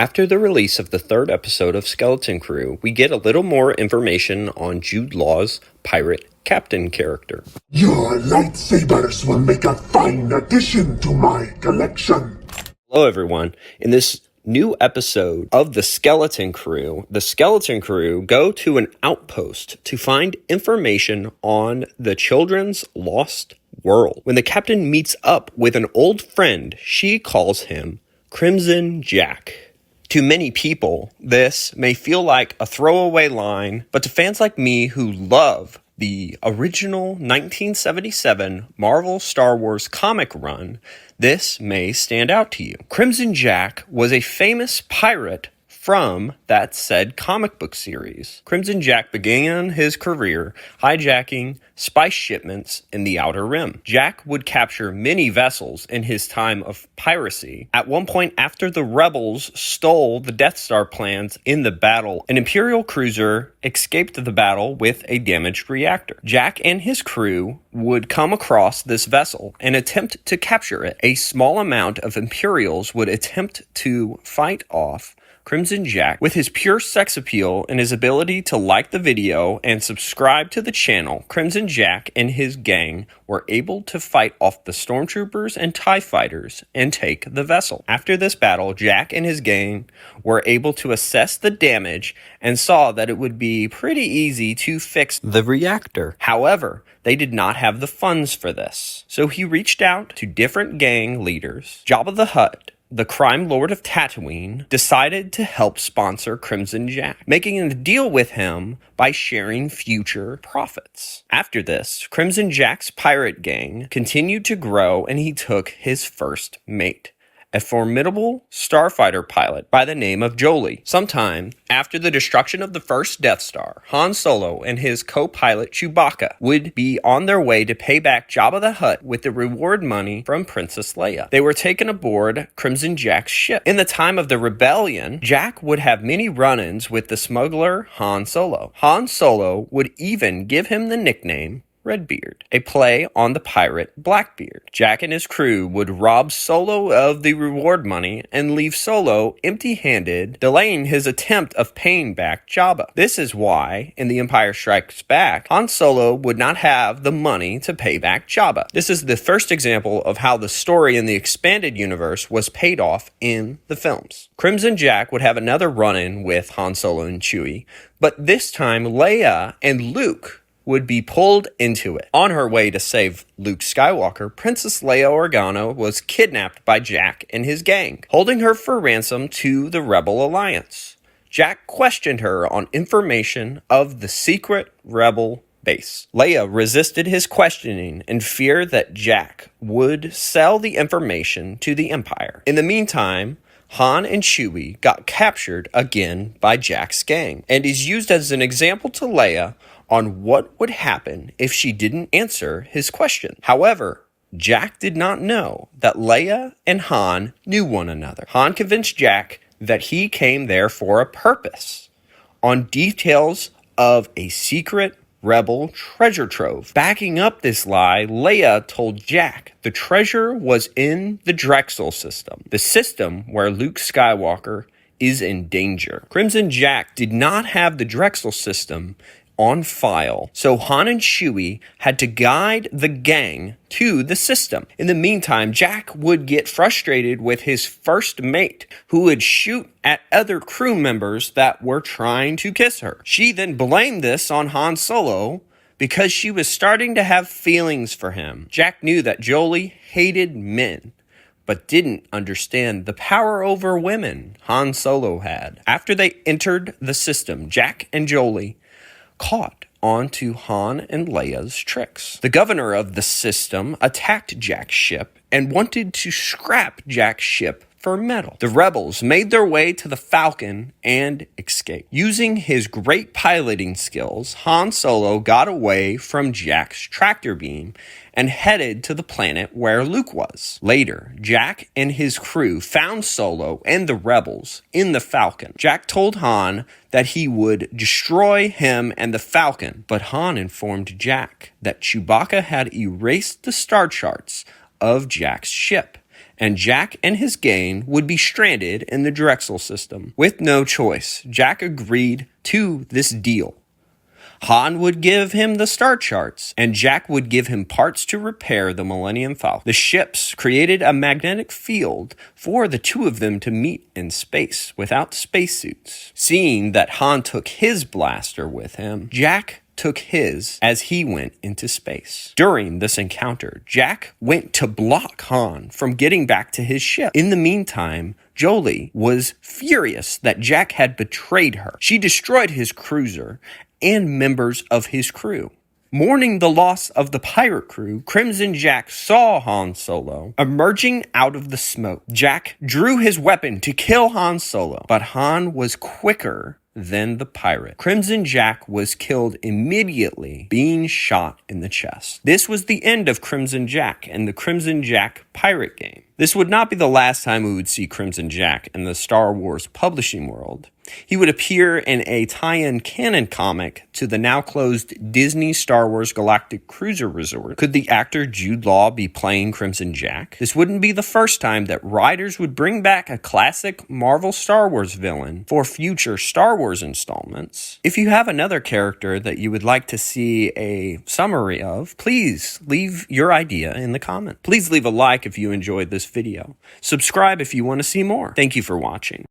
After the release of the third episode of Skeleton Crew, we get a little more information on Jude Law's pirate captain character. Your lightsabers will make a fine addition to my collection. Hello everyone. In this new episode of the Skeleton Crew go to an outpost to find information on the children's lost world. When the captain meets up with an old friend, she calls him Crimson Jack. To many people, this may feel like a throwaway line, but to fans like me who love the original 1977 Marvel Star Wars comic run, this may stand out to you. Crimson Jack was a famous pirate from that said comic book series. Crimson Jack began his career hijacking spice shipments in the Outer Rim. Jack would capture many vessels in his time of piracy. At one point, after the rebels stole the Death Star plans in the battle, an Imperial cruiser escaped the battle with a damaged reactor. Jack and his crew would come across this vessel and attempt to capture it. A small amount of Imperials would attempt to fight off Crimson Jack. With his pure sex appeal and his ability to like the video and subscribe to the channel, Crimson Jack and his gang were able to fight off the stormtroopers and TIE fighters and take the vessel. After this battle, Jack and his gang were able to assess the damage and saw that it would be pretty easy to fix the reactor. However, they did not have the funds for this. So he reached out to different gang leaders. Jabba the Hutt, the crime lord of Tatooine, decided to help sponsor Crimson Jack, making a deal with him by sharing future profits. After this, Crimson Jack's pirate gang continued to grow and he took his first mate, a formidable starfighter pilot by the name of Jolie. Sometime after the destruction of the first Death Star, Han Solo and his co-pilot Chewbacca would be on their way to pay back Jabba the Hutt with the reward money from Princess Leia. They were taken aboard Crimson Jack's ship. In the time of the rebellion, Jack would have many run-ins with the smuggler Han Solo. Han Solo would even give him the nickname Redbeard, a play on the pirate Blackbeard. Jack and his crew would rob Solo of the reward money and leave Solo empty-handed, delaying his attempt of paying back Jabba. This is why, in The Empire Strikes Back, Han Solo would not have the money to pay back Jabba. This is the first example of how the story in the expanded universe was paid off in the films. Crimson Jack would have another run-in with Han Solo and Chewie, but this time Leia and Luke would be pulled into it. On her way to save Luke Skywalker, Princess Leia Organa was kidnapped by Jack and his gang, holding her for ransom to the Rebel Alliance. Jack questioned her on information of the secret Rebel base. Leia resisted his questioning in fear that Jack would sell the information to the Empire. In the meantime, Han and Chewie got captured again by Jack's gang and is used as an example to Leia on what would happen if she didn't answer his question. However, Jack did not know that Leia and Han knew one another. Han convinced Jack that he came there for a purpose, on details of a secret Rebel treasure trove. Backing up this lie, Leia told Jack the treasure was in the Drexel system, the system where Luke Skywalker is in danger. Crimson Jack did not have the Drexel system on file, so Han and Chewie had to guide the gang to the system. In the meantime, Jack would get frustrated with his first mate, who would shoot at other crew members that were trying to kiss her. She then blamed this on Han Solo because she was starting to have feelings for him. Jack knew that Jolie hated men, but didn't understand the power over women Han Solo had. After they entered the system, Jack and Jolie caught on to Han and Leia's tricks. The governor of the system attacked Jack's ship and wanted to scrap Jack's ship for metal. The rebels made their way to the Falcon and escaped. Using his great piloting skills, Han Solo got away from Jack's tractor beam and headed to the planet where Luke was. Later, Jack and his crew found Solo and the rebels in the Falcon. Jack told Han that he would destroy him and the Falcon, but Han informed Jack that Chewbacca had erased the star charts of Jack's ship and Jack and his gang would be stranded in the Drexel system. With no choice, Jack agreed to this deal. Han would give him the star charts, and Jack would give him parts to repair the Millennium Falcon. The ships created a magnetic field for the two of them to meet in space without spacesuits. Seeing that Han took his blaster with him, Jack took his as he went into space. During this encounter, Jack went to block Han from getting back to his ship. In the meantime, Jolie was furious that Jack had betrayed her. She destroyed his cruiser and members of his crew. Mourning the loss of the pirate crew, Crimson Jack saw Han Solo emerging out of the smoke. Jack drew his weapon to kill Han Solo, but Han was quicker than the pirate. Crimson Jack was killed immediately, being shot in the chest. This was the end of Crimson Jack and the Crimson Jack pirate game. This would not be the last time we would see Crimson Jack in the Star Wars publishing world. He would appear in a tie-in canon comic to the now closed Disney Star Wars Galactic Cruiser Resort. Could the actor Jude Law be playing Crimson Jack? This wouldn't be the first time that writers would bring back a classic Marvel Star Wars villain for future Star Wars installments. If you have another character that you would like to see a summary of, please leave your idea in the comments. Please leave a like if you enjoyed this video. Subscribe if you want to see more. Thank you for watching.